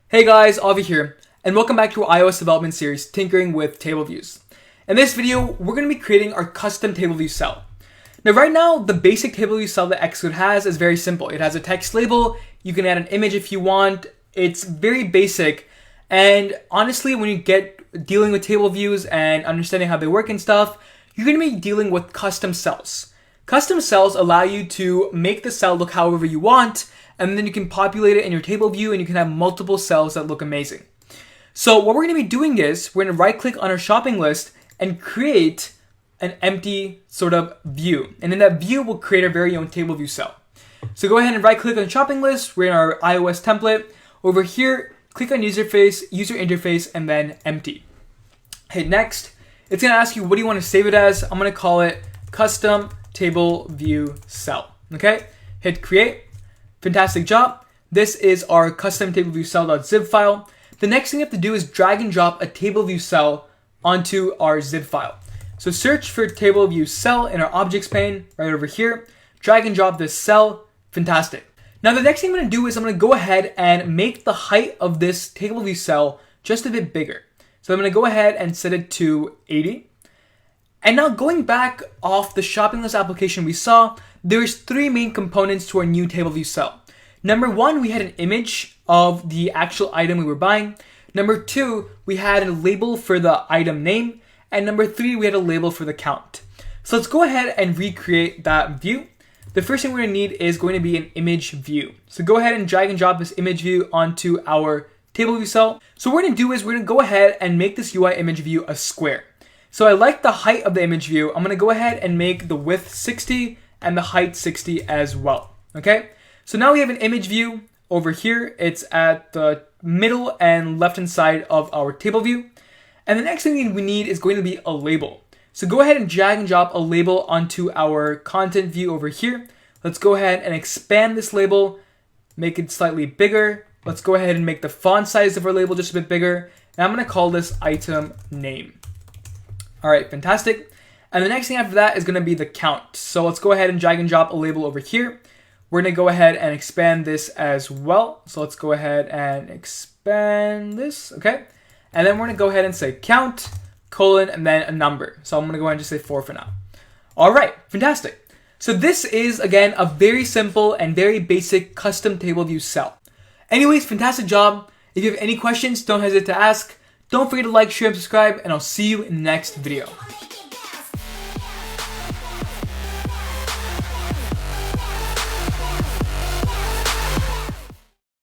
Hey guys, Avi here, and welcome back to our iOS development series, Tinkering with Table Views. In this video, we're going to be creating our custom table view cell. Now right now, the basic table view cell that Xcode has is very simple. It has a text label, you can add an image if you want, it's very basic, and honestly, when you get dealing with table views and understanding how they work and stuff, you're going to be dealing with custom cells. Custom cells allow you to make the cell look however you want, and then you can populate it in your table view and you can have multiple cells that look amazing. So what we're going to be doing is we're going to right click on our shopping list and create an empty sort of view. And in that view, we'll create our very own table view cell. So go ahead and right click on shopping list. We're in our iOS template. Over here, click on user interface, and then empty. Hit next. It's going to ask you, what do you want to save it as? I'm going to call it custom table view cell. Okay. Hit create. Fantastic job. This is our custom table view cell.zip file. The next thing you have to do is drag and drop a table view cell onto our zip file. So search for table view cell in our objects pane right over here. Drag and drop this cell. Fantastic. Now the next thing I'm going to do is I'm going to go ahead and make the height of this table view cell just a bit bigger. So I'm going to go ahead and set it to 80. And now going back off the shopping list application we saw, there's three main components to our new table view cell. Number one, we had an image of the actual item we were buying. Number two, we had a label for the item name. And number three, we had a label for the count. So let's go ahead and recreate that view. The first thing we're going to need is going to be an image view. So go ahead and drag and drop this image view onto our table view cell. So what we're going to do is we're going to go ahead and make this UI image view a square. So I like the height of the image view. I'm going to go ahead and make the width 60 and the height 60 as well. Okay. So now we have an image view over here. It's at the middle and left hand side of our table view. And the next thing we need is going to be a label. So go ahead and drag and drop a label onto our content view over here. Let's go ahead and expand this label, make it slightly bigger. Let's go ahead and make the font size of our label just a bit bigger. And I'm going to call this item name. All right, fantastic. And the next thing after that is going to be the count. So let's go ahead and drag and drop a label over here. We're going to go ahead and expand this as well. So let's go ahead and expand this. Okay. And then we're going to go ahead and say count, colon, and then a number. So I'm going to go ahead and just say 4 for now. All right, fantastic. So this is, again, a very simple and very basic custom table view cell. Anyways, fantastic job. If you have any questions, don't hesitate to ask. Don't forget to like, share, and subscribe, and I'll see you in the next video.